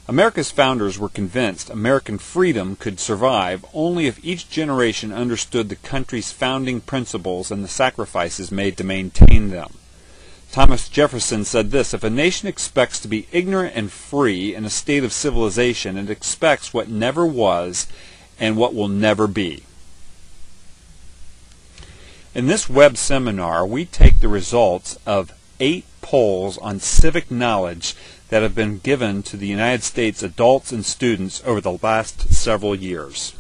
America's founders were convinced American freedom could survive only if each generation understood the country's founding principles and the sacrifices made to maintain them. Thomas Jefferson said this: "If a nation expects to be ignorant and free in a state of civilization, it expects what never was and what will never be." In this web seminar, we take the results of 8 polls on civic knowledge that have been given to the United States adults and students over the last several years.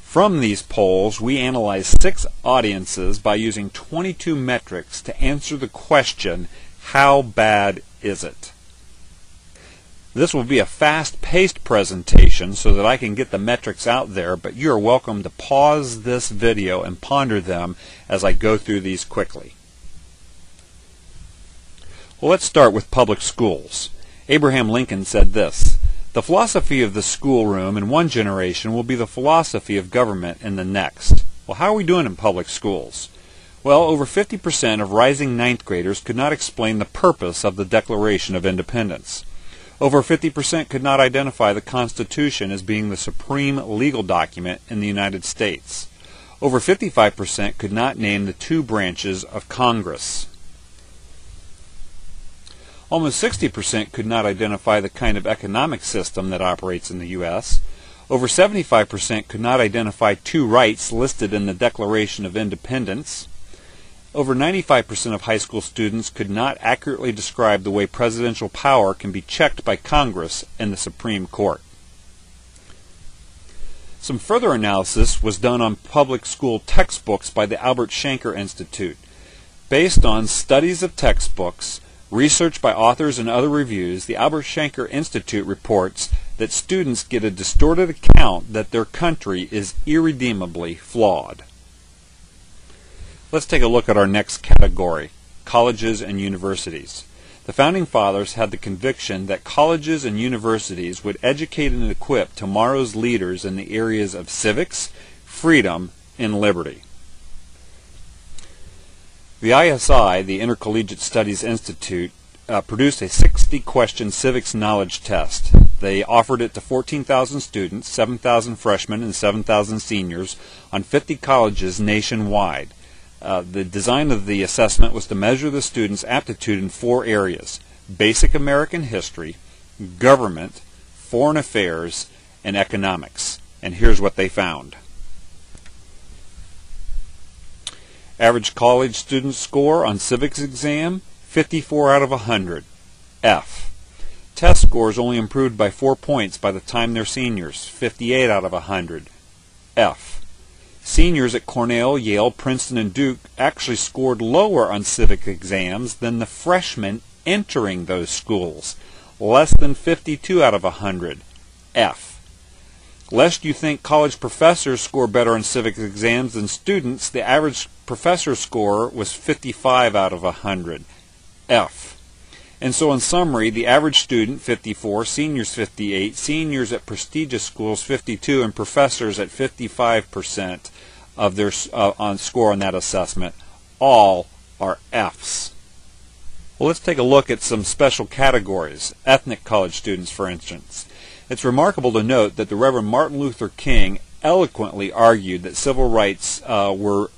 From these polls, we analyzed 6 audiences by using 22 metrics to answer the question, how bad is it? This will be a fast-paced presentation so that I can get the metrics out there, but you are welcome to pause this video and ponder them as I go through these quickly. Well, let's start with public schools. Abraham Lincoln said this: "The philosophy of the schoolroom in one generation will be the philosophy of government in the next." Well, how are we doing in public schools? Well, over 50% of rising ninth graders could not explain the purpose of the Declaration of Independence. Over 50% could not identify the Constitution as being the supreme legal document in the United States. Over 55% could not name the 2 branches of Congress. Almost 60% could not identify the kind of economic system that operates in the U.S. Over 75% could not identify 2 rights listed in the Declaration of Independence. Over 95% of high school students could not accurately describe the way presidential power can be checked by Congress and the Supreme Court. Some further analysis was done on public school textbooks by the Albert Shanker Institute. Based on studies of textbooks, research by authors and other reviews, the Albert Shanker Institute reports that students get a distorted account that their country is irredeemably flawed. Let's take a look at our next category, colleges and universities. The Founding Fathers had the conviction that colleges and universities would educate and equip tomorrow's leaders in the areas of civics, freedom, and liberty. The ISI, the Intercollegiate Studies Institute, produced a 60-question civics knowledge test. They offered it to 14,000 students, 7,000 freshmen, and 7,000 seniors on 50 colleges nationwide. The design of the assessment was to measure the students' aptitude in 4 areas: basic American history, government, foreign affairs, and economics. And here's what they found. Average college student score on civics exam, 54 out of 100, F. Test scores only improved by 4 points by the time they're seniors, 58 out of 100, F. Seniors at Cornell, Yale, Princeton, and Duke actually scored lower on civic exams than the freshmen entering those schools, less than 52 out of 100, F. Lest you think college professors score better on civics exams than students, the average professor score was 55 out of 100, F. And so in summary, the average student, 54, seniors 58, seniors at prestigious schools 52, and professors at 55% of their score on that assessment, all are Fs. Well, let's take a look at some special categories. Ethnic college students, for instance. It's remarkable to note that the Reverend Martin Luther King eloquently argued that civil rights were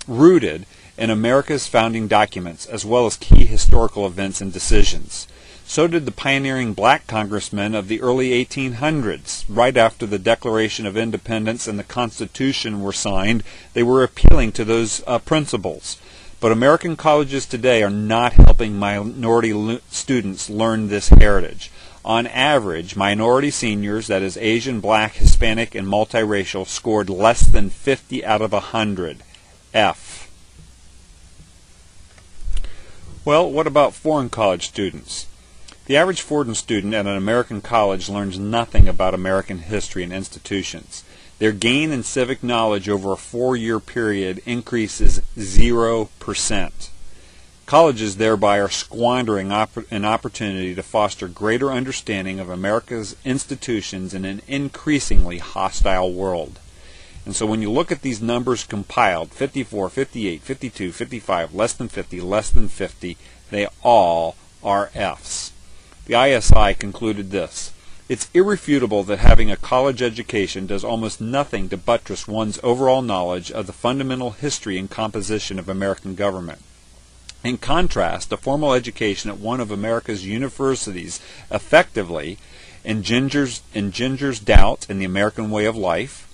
rooted in America's founding documents, as well as key historical events and decisions. So did the pioneering black congressmen of the early 1800s. Right after the Declaration of Independence and the Constitution were signed, they were appealing to those principles. But American colleges today are not helping minority students learn this heritage. On average, minority seniors, that is Asian, Black, Hispanic, and multiracial, scored less than 50 out of 100, F. Well, what about foreign college students? The average foreign student at an American college learns nothing about American history and institutions. Their gain in civic knowledge over a 4-year period increases 0%. Colleges thereby are squandering an opportunity to foster greater understanding of America's institutions in an increasingly hostile world. And so when you look at these numbers compiled, 54, 58, 52, 55, less than 50, they all are Fs. The ISI concluded this: It's irrefutable that having a college education does almost nothing to buttress one's overall knowledge of the fundamental history and composition of American government. In contrast, a formal education at one of America's universities effectively engenders doubt in the American way of life,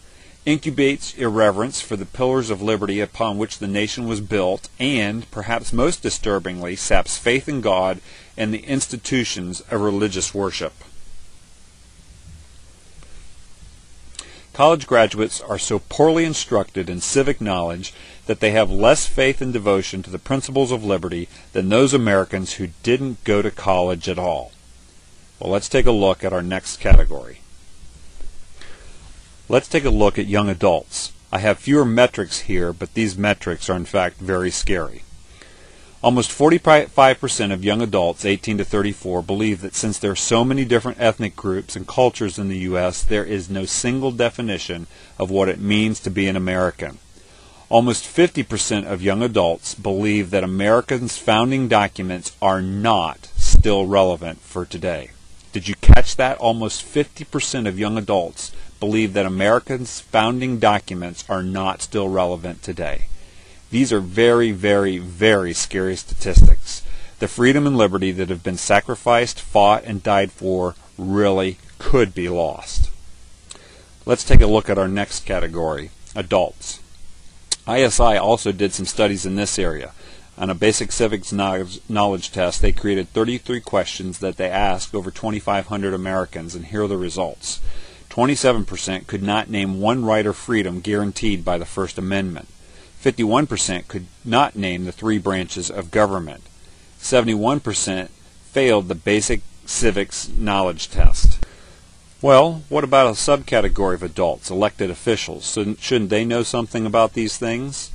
incubates irreverence for the pillars of liberty upon which the nation was built, and, perhaps most disturbingly, saps faith in God and the institutions of religious worship. College graduates are so poorly instructed in civic knowledge that they have less faith and devotion to the principles of liberty than those Americans who didn't go to college at all. Well, let's take a look at our next category. Let's take a look at young adults. I have fewer metrics here, but these metrics are in fact very scary. Almost 45% of young adults 18 to 34 believe that since there are so many different ethnic groups and cultures in the U.S., there is no single definition of what it means to be an American. Almost 50% of young adults believe that Americans' founding documents are not still relevant for today. Did you catch that? Almost 50% of young adults believe that Americans' founding documents are not still relevant today. These are very, very, very scary statistics. The freedom and liberty that have been sacrificed, fought, and died for really could be lost. Let's take a look at our next category, adults. ISI also did some studies in this area. On a basic civics knowledge test, they created 33 questions that they asked over 2,500 Americans, and here are the results. 27% could not name one right or freedom guaranteed by the First Amendment. 51% could not name the three branches of government. 71% failed the basic civics knowledge test. Well, what about a subcategory of adults, elected officials? Shouldn't they know something about these things?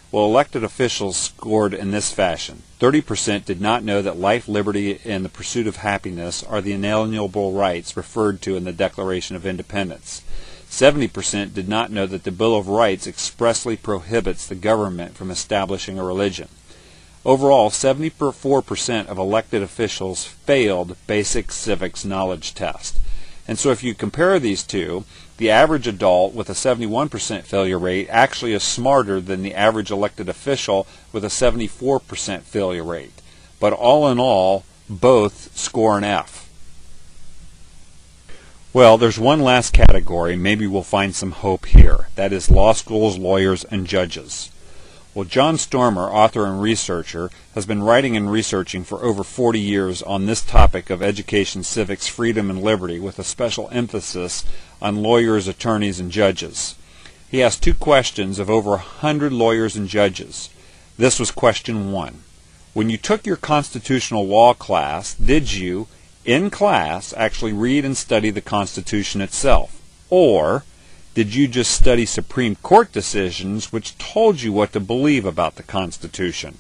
Well, elected officials scored in this fashion. 30% did not know that life, liberty, and the pursuit of happiness are the inalienable rights referred to in the Declaration of Independence. 70% did not know that the Bill of Rights expressly prohibits the government from establishing a religion. Overall, 74% of elected officials failed basic civics knowledge test. And so if you compare these two, the average adult with a 71% failure rate actually is smarter than the average elected official with a 74% failure rate. But all in all, both score an F. Well, there's one last category. Maybe we'll find some hope here. That is law schools, lawyers, and judges. Well, John Stormer, author and researcher, has been writing and researching for over 40 years on this topic of education, civics, freedom, and liberty, with a special emphasis on lawyers, attorneys, and judges. He asked 2 questions of over 100 lawyers and judges. This was question 1. When you took your constitutional law class, did you, in class, actually read and study the Constitution itself? Or did you just study Supreme Court decisions which told you what to believe about the Constitution?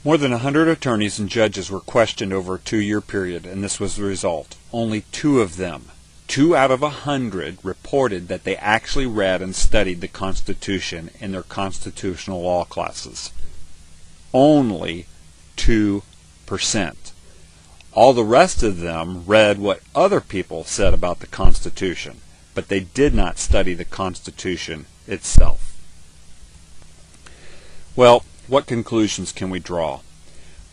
More than 100 attorneys and judges were questioned over a 2-year period, and this was the result. Only 2 of them, 2 out of 100, reported that they actually read and studied the Constitution in their constitutional law classes. Only 2%. All the rest of them read what other people said about the Constitution, but they did not study the Constitution itself. Well, what conclusions can we draw?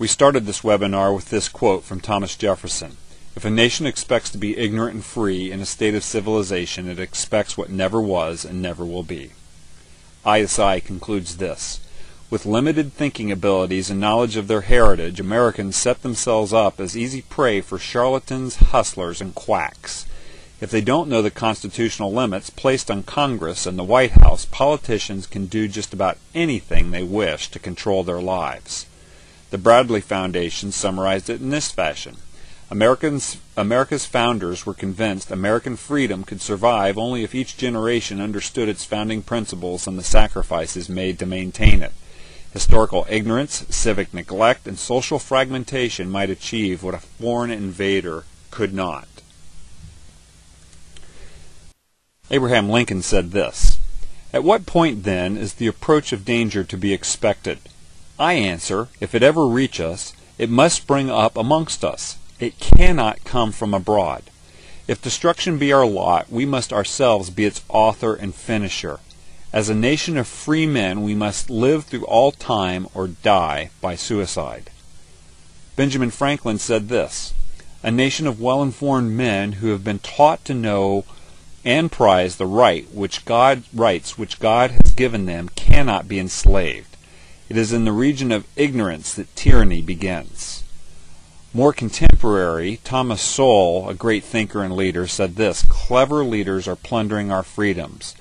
We started this webinar with this quote from Thomas Jefferson. If a nation expects to be ignorant and free in a state of civilization, it expects what never was and never will be. ISI concludes this. With limited thinking abilities and knowledge of their heritage, Americans set themselves up as easy prey for charlatans, hustlers, and quacks. If they don't know the constitutional limits placed on Congress and the White House, politicians can do just about anything they wish to control their lives. The Bradley Foundation summarized it in this fashion. America's founders were convinced American freedom could survive only if each generation understood its founding principles and the sacrifices made to maintain it. Historical ignorance, civic neglect, and social fragmentation might achieve what a foreign invader could not. Abraham Lincoln said this, "At what point, then, is the approach of danger to be expected? I answer, if it ever reach us, It must spring up amongst us. It cannot come from abroad. If destruction be our lot, we must ourselves be its author and finisher. As a nation of free men, we must live through all time or die by suicide. Benjamin Franklin said this: "A nation of well-informed men who have been taught to know and prize the rights which God has given them cannot be enslaved. It is in the region of ignorance that tyranny begins." More contemporary, Thomas Sowell, a great thinker and leader, said this: "Clever leaders are plundering our freedoms.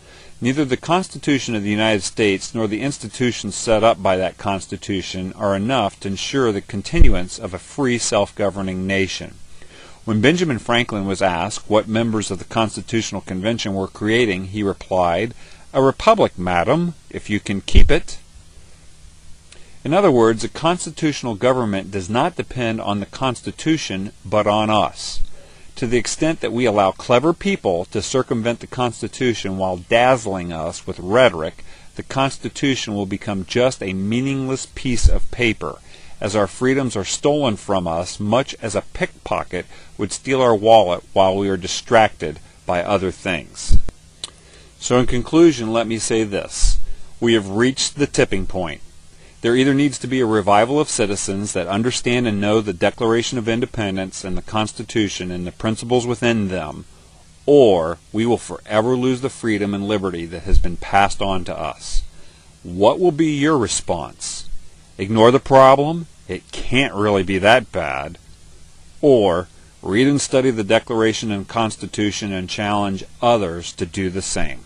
Neither the Constitution of the United States nor the institutions set up by that Constitution are enough to ensure the continuance of a free, self-governing nation." When Benjamin Franklin was asked what members of the Constitutional Convention were creating, he replied, "A republic, madam, if you can keep it." In other words, a constitutional government does not depend on the Constitution, but on us. To the extent that we allow clever people to circumvent the Constitution while dazzling us with rhetoric, the Constitution will become just a meaningless piece of paper, as our freedoms are stolen from us much as a pickpocket would steal our wallet while we are distracted by other things. So in conclusion, let me say this: we have reached the tipping point. There either needs to be a revival of citizens that understand and know the Declaration of Independence and the Constitution and the principles within them, or we will forever lose the freedom and liberty that has been passed on to us. What will be your response? Ignore the problem? It can't really be that bad. Or read and study the Declaration and Constitution and challenge others to do the same.